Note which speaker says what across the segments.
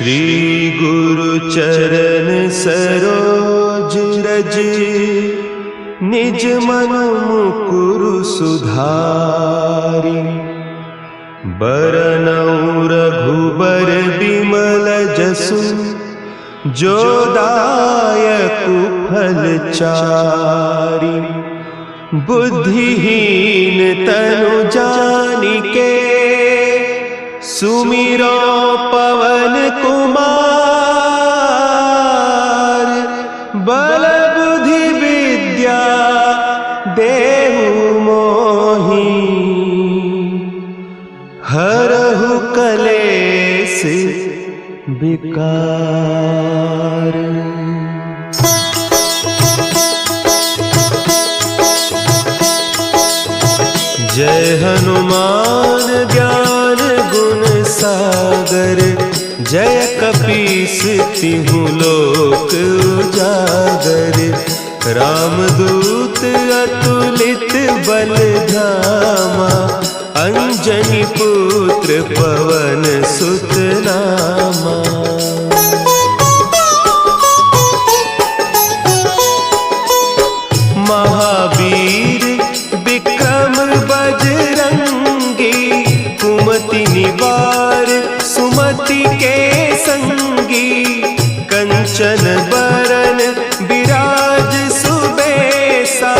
Speaker 1: श्री गुरु चरण सरोज रज, निज मन मुकुरु सुधारि। बरनउँ रघुबर बिमल जसु, जो दायकु फल चारि। बुद्धिहीन तनु जानिके, सुमिरो पवन कुमार। बल बुद्धि विद्या देहु मोहि, हरहु कलेस विकार। जय हनुमान ज्ञान गुण सागर, जय कपीस तिहु लोक उजागर। रामदूत अतुलित बल धामा, अंजनी पुत्र पवन सुत नामा। महावीर विक्रम बजरंगी, कुमति निवार सुमति के संगी। कंचन बरन विराज सुबेसा,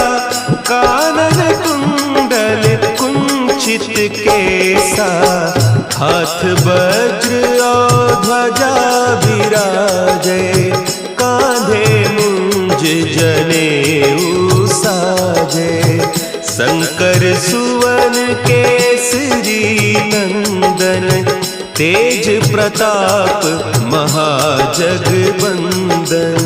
Speaker 1: कानन कुंडल कुंचित केसा। हाथ वज्र और ध्वजा विराजे, कांधे मुंज जनेऊ साजे। शंकर सुवन केसरी नंदन, तेज प्रताप महाजगवंदन।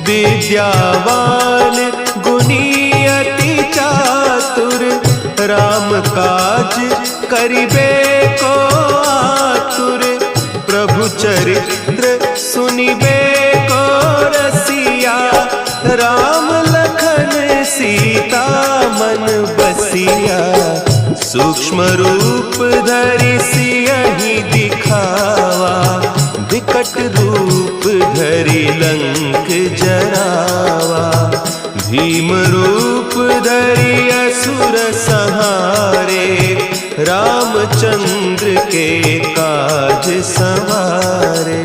Speaker 1: विद्यावान गुणी अति चातुर, राम काज करिबे को आतुर। प्रभु चरित्र सुनिबे को रसिया, राम लखन सीता मन बसिया। सूक्ष्म रूप धरि सियहि दिखावा, विकट रूप धरि लंक जरावा। भीम रूप धरि असुर संहारे, रामचंद्र के काज सवारे।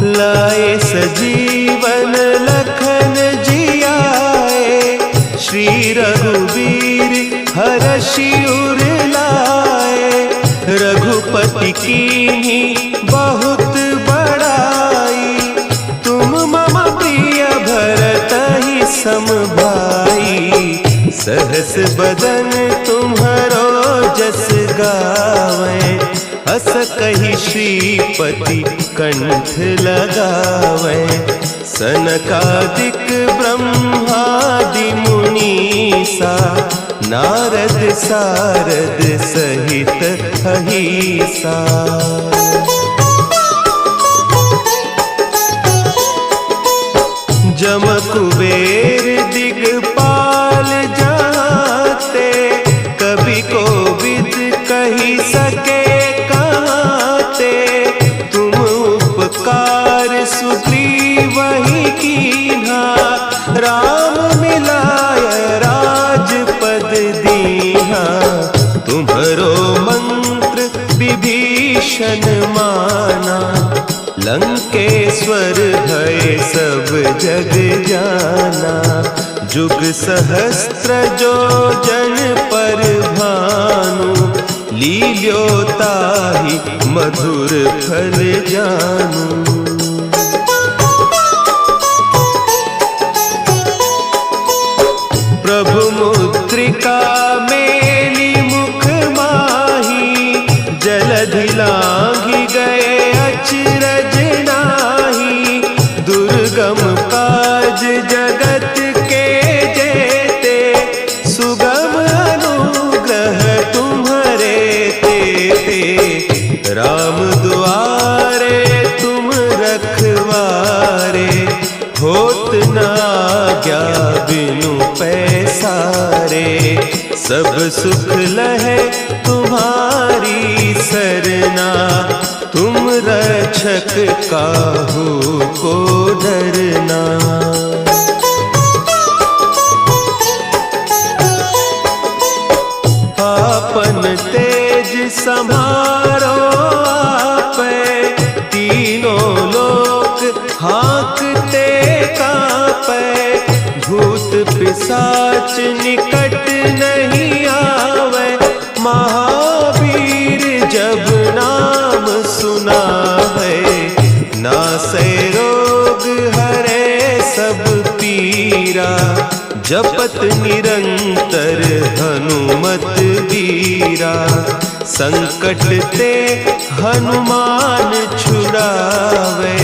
Speaker 1: लाए सजीवन लखन जियाए, श्री रघुवीर हरषि उर लाए। रघुपति कीन्ही बहुत बड़ाई, तुम मम प्रिय भरतहि सम भाई। सहस बदन तुम्हरो जस गावें, हस कहि श्रीपति कंठ लगावें। सनकादिक ब्रह्मादि मुनीसा, नारद सारद सहित अहीसा। जम कुबेर दिगपाल जाते, कवि कोविद कहि सके कहते। तुम उपकार सुग्रीवहि कीन्हा, राम मिलाय राजपद दीन्हा। तुम्हरो मंत्र विभीषण माना, लंकेश्वर भय सब जग जाना। जुग सहस्त्र जो जन पर भानु, लील्योताहि मधुर फल जानू। प्रभु मुद्रिका मेली मुख माही, जलधि लांघि गए अचरज नाही। दुर्गम काज जगत के जेते, सुगम अनुग्रह तुम्हरे तेते। राम दुआरे तुम रखवारे, होत न आज्ञा बिनु पैसारे। सब सुख लहे तुम्हारी सरना, तुम रक्षक काहू को डरना। आपन तेज सम्हारो आपै, तीनों लोक हाँकते कांपै। भूत पिशाच निकट नहीं आवे, महावीर जब नाम सुनावे। नासै रोग हरे सब पीरा, जपत निरंतर हनुमत वीरा। संकट ते हनुमान छुड़ावे,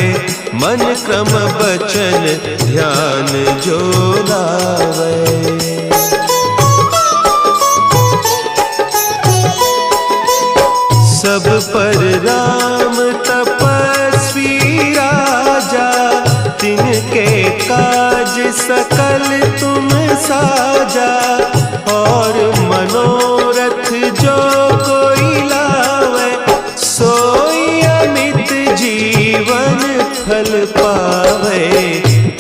Speaker 1: मन क्रम बचन ध्यान जो लावे। सब पर राम तपस्वी राजा, तिनके काज सकल तुम साजा। और मनोरथ जो कोई लावे, सोई अमित जीवन फल पावे।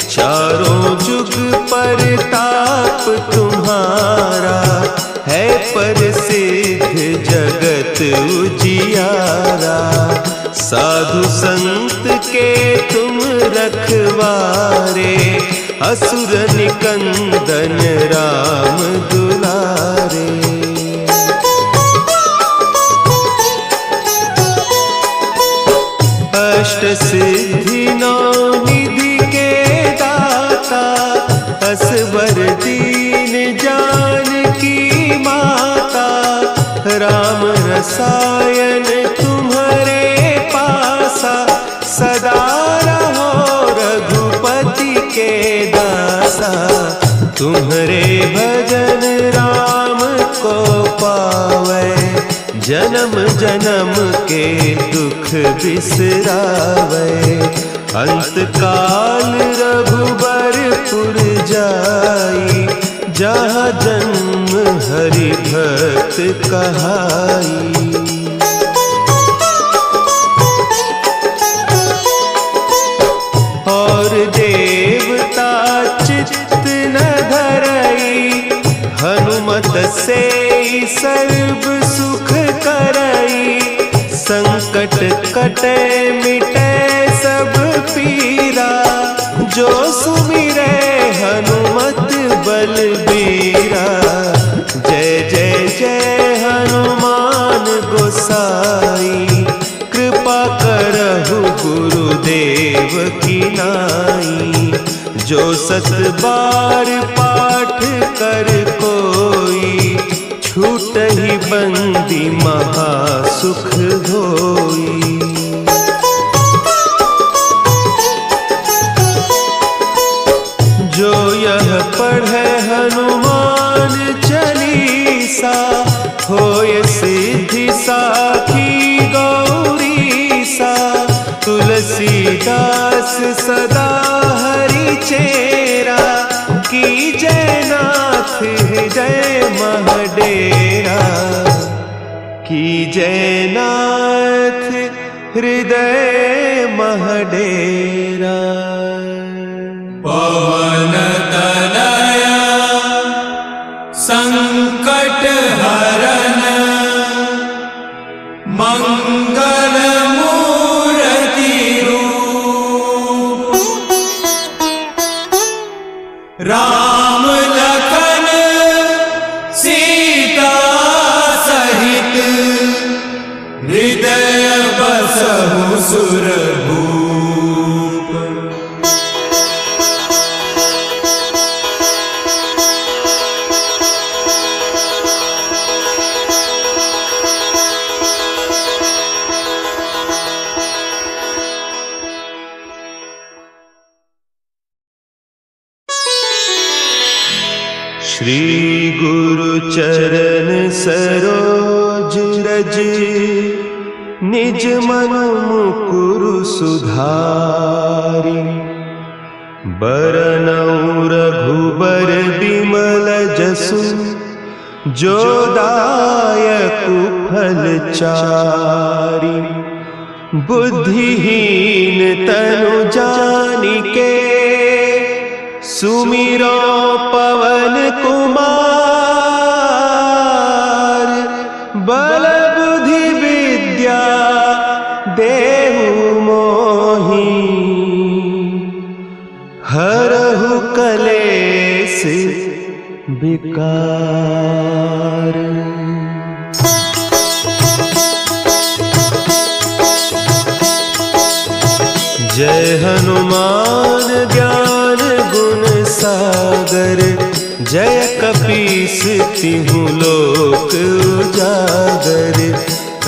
Speaker 1: चारों जुग परताप तुम्हारा, है प्रसिद्ध जगत उजियारा। साधु संत के तुम रखवारे, असुर निकंदन राम दुलारे। अष्ट सिद्धि नौ निधि के दाता, असवर दीन जानकी माता। राम रसायन तुम्हारे पासा, सदा रहो रघुपति के दासा। तुम्हारे भजन राम को पावे, जन्म जन्म के दुख बिसरावे। अंत काल रघुबरपुर जाई, जहाँ जन्म हरि भक्त कहाई। और देवता चित्त न धरई, हनुमत से सर्व सुख करई। संकट कटे मिटे सब पीरा, जो सुमिरे हनुमत बलबीरा। जय जय जय हनुमान गोसाई, कृपा करहु गुरुदेव की नाई। जो सत बार पाठ कर कोई, छूट ही बंदी महासुख होई। जो यह पढ़े हनुमान चालीसा, होय सिद्धि साखी गौरीसा। तुलसीदास सदा हरि चेरा, की जयनाथ हृदय महडेरा। की जयनाथ हृदय महडेरा।
Speaker 2: पवन तनया संकट हरन, मंगल मूर्ति रूप। राम लखन सीता सहित, हृदय बसहु सुरभूप।
Speaker 1: श्री गुरु चरण सरोज रज, निज मन मुकुरु सुधारि। बरनउँ रघुबर बिमल जसु, जो दायकु फल चारि। बुद्धिहीन तनु जानिके, सुमिरो पवन कुमार। बल बुद्धि विद्या देहु मोहि, हरहु कलेस विकार। जय हनुमान ज्ञान गुण सागर, जय कपीस तिहु लोक उजागर।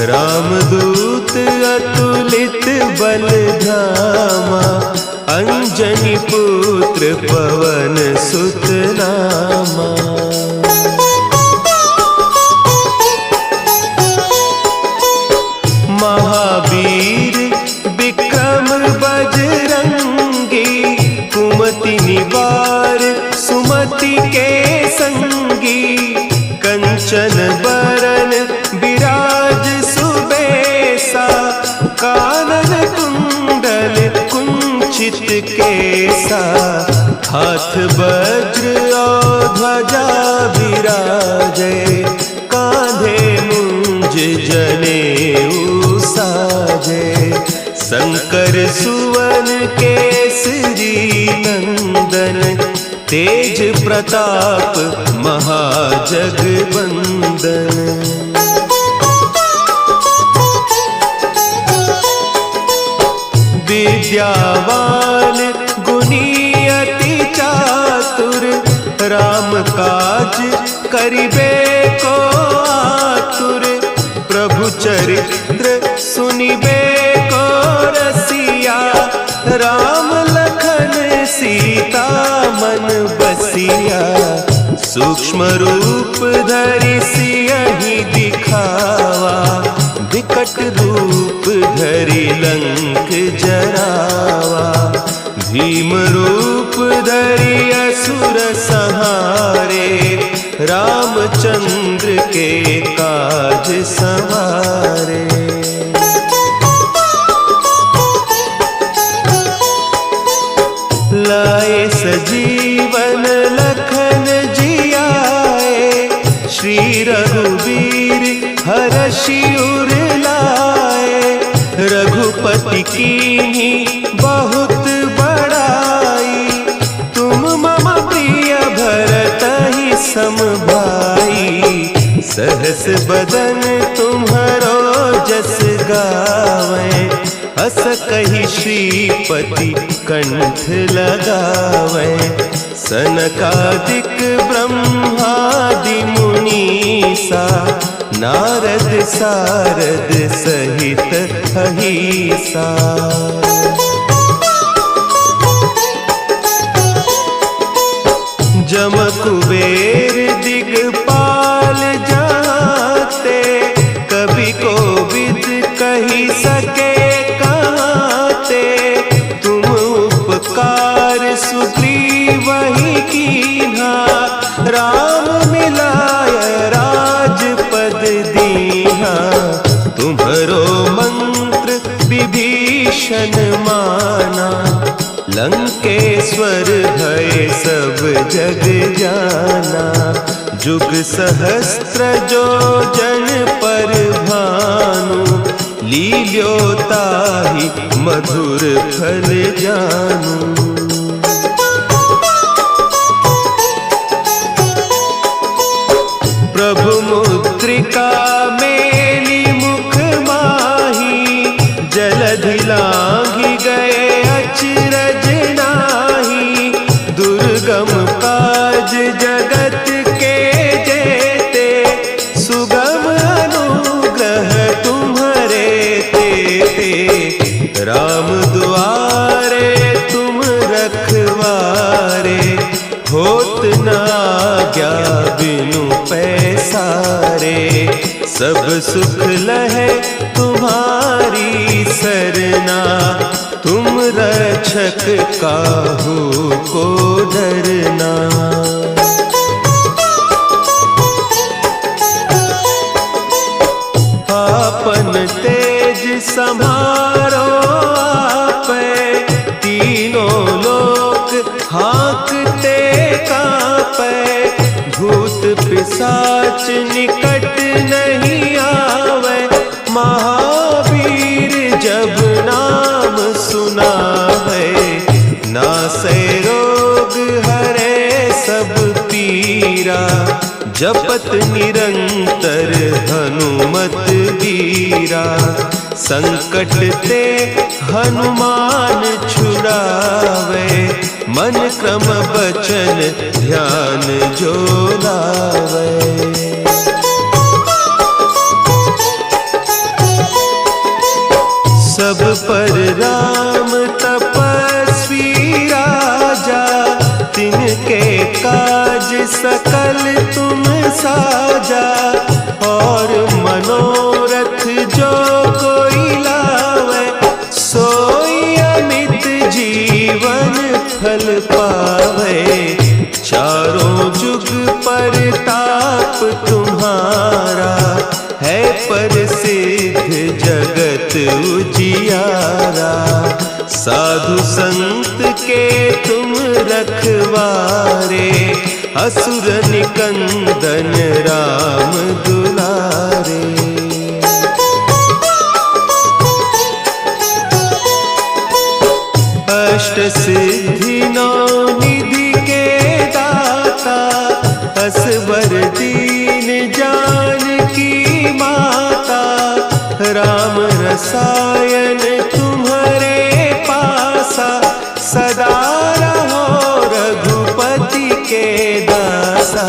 Speaker 1: रामदूत अतुलित बल धामा, अंजनी पुत्र पवन सुत नामा। महावीर विक्रम बजरंगी, कुमति निवार सुमति के संगी। कंचन बरन विराज सुबेसा, कानन कुंडल कुंचित केसा। हाथ वज्र और ध्वजा विराजे, कांधे मुंज जनेऊ साजे। शंकर सुवन केसरी नंदन, तेज प्रताप महाजगवंदन। विद्यावान गुणी अति चातुर, राम काज करिबे को आतुर। प्रभु चरित्र सुनिबे को रसिया, राम लखन सीता मन बसिया। सूक्ष्म रूप धरि सियहि दिखावा, विकट रूप धरि लंक जरावा। भीम रूप धरि असुर संहारे, रामचंद्र के काज संवारे। लाए सजीवन लखन जियाए, श्री रघुवीर हरषि उर लाए। रघुपति कीन्ही बहुत बड़ाई, तुम मम प्रिय भरतहि सम भाई। सहस बदन तुम्हरो जस गावें, हस कहि श्रीपति कंठ लगावें। सनकादिक ब्रह्मादि मुनीसा, नारद सारद सहित अहीसा। जम कुबेर दिगपाल जाते, कवि कोविद कहि सके कहते। तुम उपकार सुग्रीवहि कीन्हा, राम मिलाय राजपद दीन्हा। तुम्हरो मंत्र विभीषण माना, लंकेश्वर भय सब जग जाना। जुग सहस्त्र जो जन पर भानु, लील्योताहि मधुर फल जानू। प्रभु मुद्रिका मेली मुख माही, जलधि लांघि गए अचरज नाही। दुर्गम काज जगत के जेते, सुगम अनुग्रह तुम्हरे तेते। राम दुआरे तुम रखवारे, होत न आज्ञा बिनु पैसारे। सब सुख लहे तुम्हारी सरना, तुम रक्षक काहू डरना। आपन तेज सम्हारो आपे, तीनों लोक हाँकते कांपे। भूत पिशाच निकट नहीं आवे, महावीर जब नाम सुनावे। नासै रोग हरे सब पीरा, जपत निरंतर हनुमत बीरा। संकट ते हनुमान छुड़ावे, मन क्रम बचन ध्यान जो लावे। सब पर राम तपस्वी राजा, तिनके काज सकल तुम साजा। और मनोरथ जो कोई लावे, सोई अमित जीवन फल पावे। चारों जुग परताप तुम्हारा, है प्रसिद्ध जगत उजियारा। साधु संत के तुम रखवारे, असुर निकंदन राम दुलारे। अष्ट सिद्धि नौ निधि के दाता, असवर दीन जानकी माता। राम रसायन तुम्हारे पासा, सदा रहो रघुपति के दासा।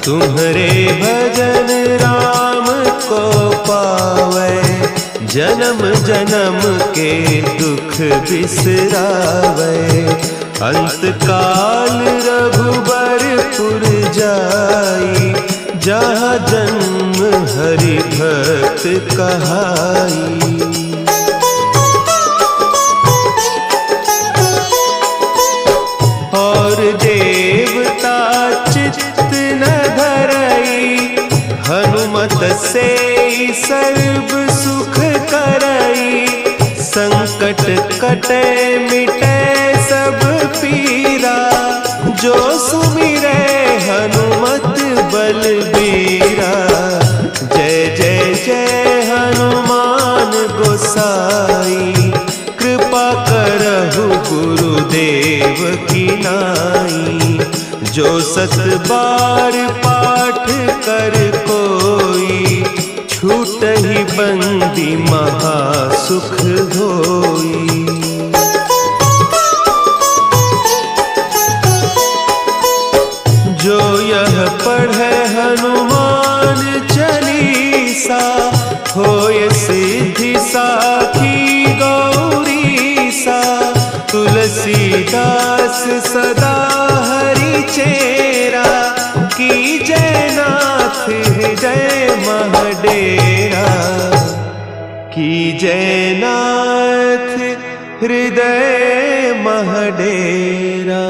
Speaker 1: तुम्हारे भजन राम को पावे, जन्म जन्म के दुख बिसरावे। अंत काल रघुबरपुर जाई, जहाँ जन्म हरि भक्त कहाई। और देवता चित्त न धरई, हनुमत से सर्व सुख करई। संकट कटे मिटे सब पीरा, जो सुमिरे हनुमत बलबीरा। जय जय जय हनुमान गोसाई, कृपा करहु गुरुदेव की नाई। जो सत बार पाठ कर कोई, छूटहि बंदी महासुख होई। जो यह पढ़े हनुमान चालीसा, होय सिद्धि साखी गौरीसा। तुलसीदास सदा हरि चेरा, की जयनाथ हृदय महडेरा। की जयनाथ हृदय महडेरा।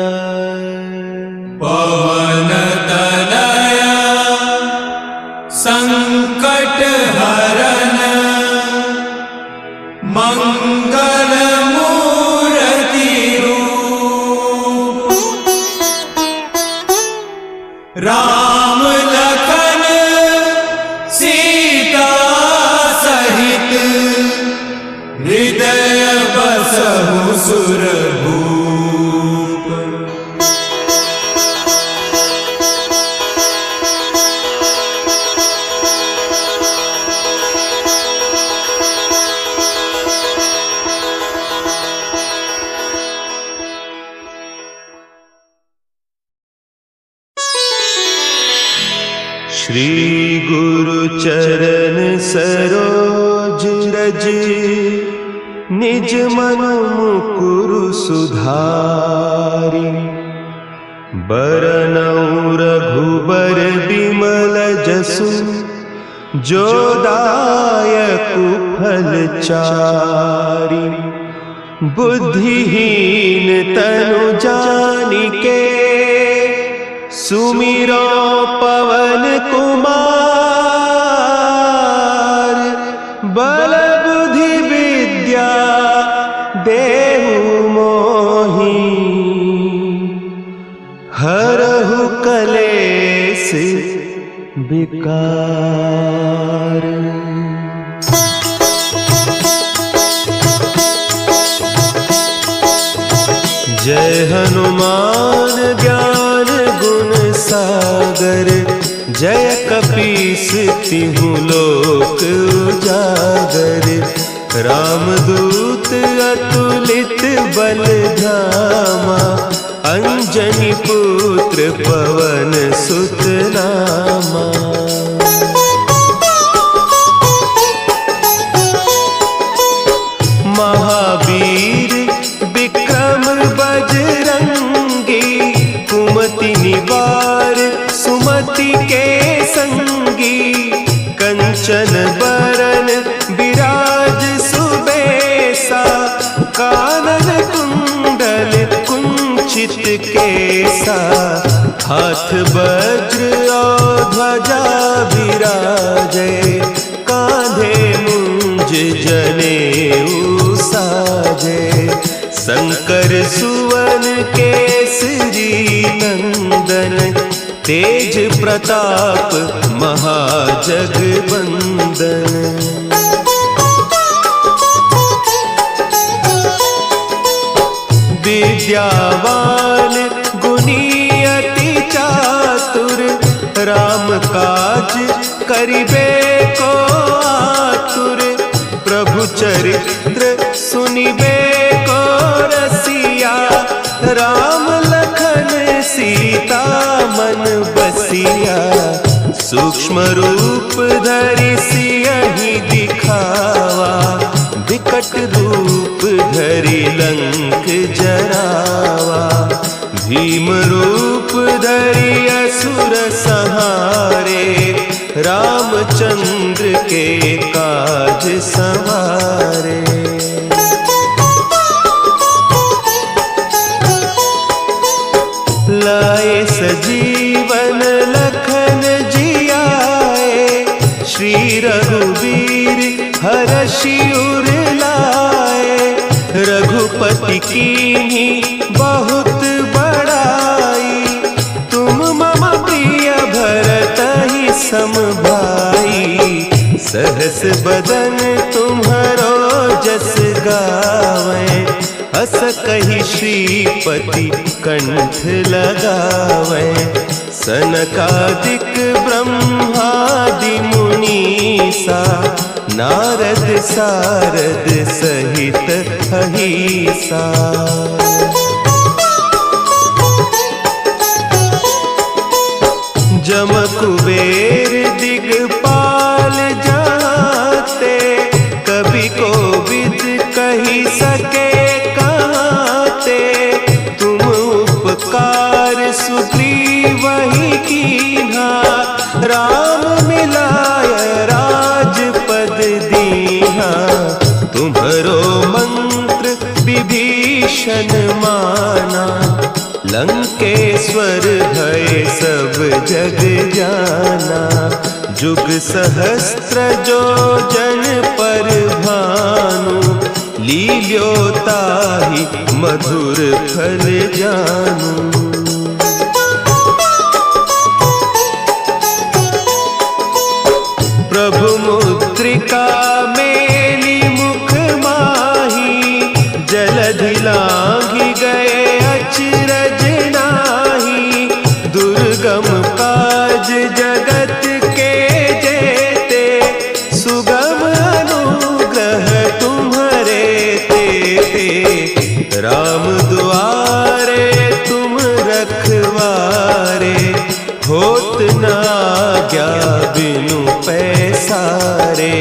Speaker 2: पवन तनया संकट हरन, मंगल मूर्ति रूप। राम लखन सीता सहित, हृदय बसहु सुरभूप।
Speaker 1: श्री गुरु चरण सरोज रज, निज मन मुकुरु सुधारि। बरनउँ रघुबर बिमल जसु, जो दायकु फल चारि। बुद्धिहीन तनु जानिके, सुमिरो पवन कुमार, बल बुद्धि विद्या देहु मोहि, हरहु कलेस विकार। जय हनुमान ज्ञान गुण सागर, जय कपीस तिहु लोक उजागर। रामदूत अतुलित बल धामा, अंजनी पुत्र पवन सुत नामा। महावीर विक्रम बजरंगी, कुमति निवार सुमति के संगी। कंचन बरन विराज सुबेसा, कानन कुंडल कुंचित केसा। हाथ वज्र और ध्वजा विराजे, कांधे मुंज जनेऊ साजे। शंकर सुवन केसरी नंदन, तेज प्रताप महाजगवंदन। विद्यावान गुणी अति चातुर, राम काज करिबे को आतुर। प्रभु चरित्र सुनिबे को रसिया, राम लखन सीता मन बसिया। सूक्ष्म रूप धरि सियहि दिखावा, विकट रूप धरि लंक जरावा। भीम रूप धरि असुर संहारे, रामचंद्र के काज संवारे। लाए सजीवन लखन जियाए, श्री रघुवीर हरषि उर लाए। रघुपति कीन्ही बहुत बड़ाई, तुम मम प्रिय भरतहि सम भाई। सहस बदन तुम्हरो जस गावें, हस कहि श्रीपति कंठ लगावें। सनकादिक ब्रह्मादि मुनीसा, नारद सारद सहित अहीसा। जम कुबेर दिगपाल जाते, कवि कोविद कहि सके कहते। तुम उपकार सुग्रीवहि कीन्हा, राम मिलाय राजपद दीन्हा। तुम्हरो मंत्र विभीषण माना, लंकेश्वर भय सब जग जाना। जुग सहस्त्र जो जन पर भानु, लील्योताहि मधुर फल जानू। प्रभु मुद्रिका मेली मुख माही, जलधि लांघि गए अचरज नाही। दुर्गम काज जगत के जेते, सुगम अनुग्रह तुम्हरे तेते। राम दुआरे तुम रखवारे, होत न आज्ञा बिनु पैसारे।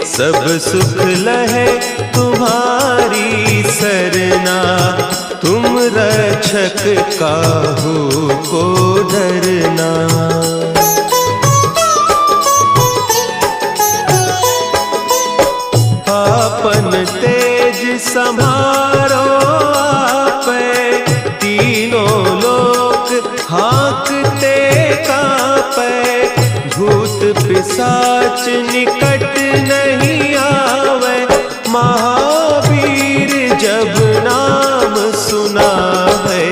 Speaker 1: सब सुख लहे तुम्हारी सरना, तुम रक्षक काहू को डरना। आपन तेज संभारो आपे, तीनों लोक हाँकते काच निकट नहीं आवे, महावीर जब नाम सुना है।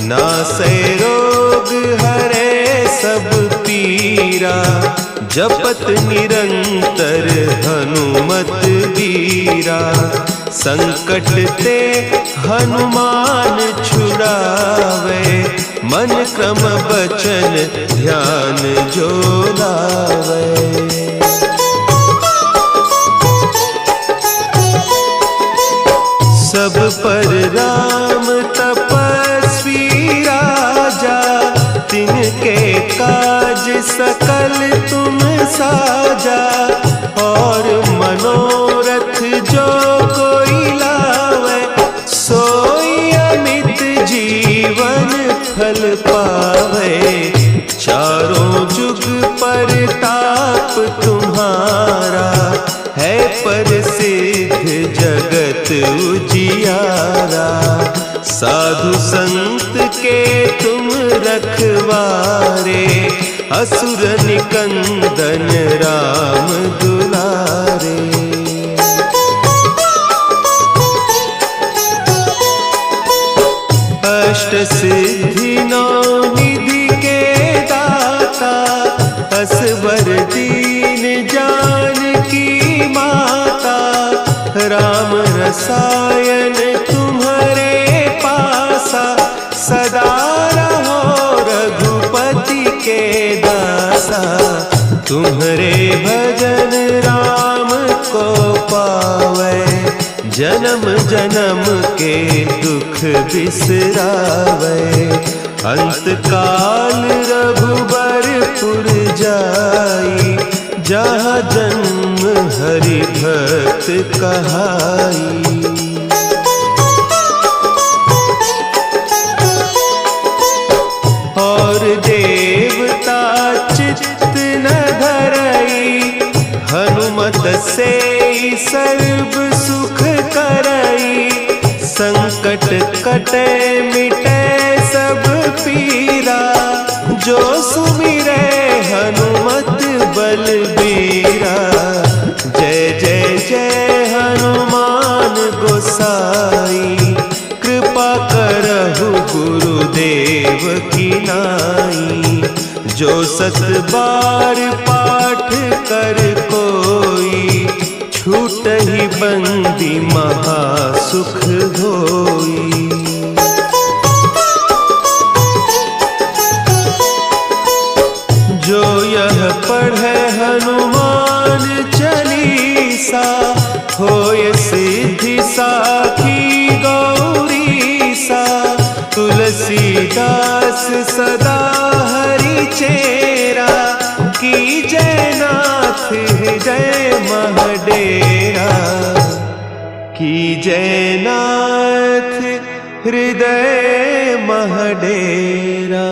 Speaker 1: नासै रोग हरे सब पीरा, जपत निरंतर हनुमत बीरा। संकट ते हनुमान छुड़ावे, मन क्रम बचन ध्यान जो लावे। सब पर राम तपस्वी राजा, तिनके काज सकल तुम साजा। और मनोरथ जो कोई लावे, सोई अमित जीवन फल पावे। चारों जुग परताप तुम्हारा, है प्रसिद्ध जगत उजियारा। साधु संत के तुम रखवारे, असुर निकंदन राम दुलारे। अष्ट सिद्धि नौ निधि के दाता, असवर दीन जानकी माता। राम रसायन तुम्हारे पासा, सदा रहो रघुपति के दासा। तुम्हारे भजन राम को पावे, जन्म जन्म के दुख बिसरावे। अंत काल रघुबरपुर जाई, जहाँ जन्म हरि भक्त कहाई। और देवता चित्त न धरई, हनुमत से सर्व सुख करई। संकट कटे मिटे सब पीरा, जो सुमिरे हनुमत बलबीरा। जय जय जय हनुमान गोसाई, कृपा करहु गुरुदेव की नाई। जो सत बार पाठ कर कोई, छूटहि बंदी महासुख होई। जो यह पढ़े हनुमान चालीसा, होय सिद्धि साखी गौरीसा। तुलसीदास सदा हरि चेरा, की जयनाथ हृदय महडेरा। की जयनाथ हृदय महडेरा।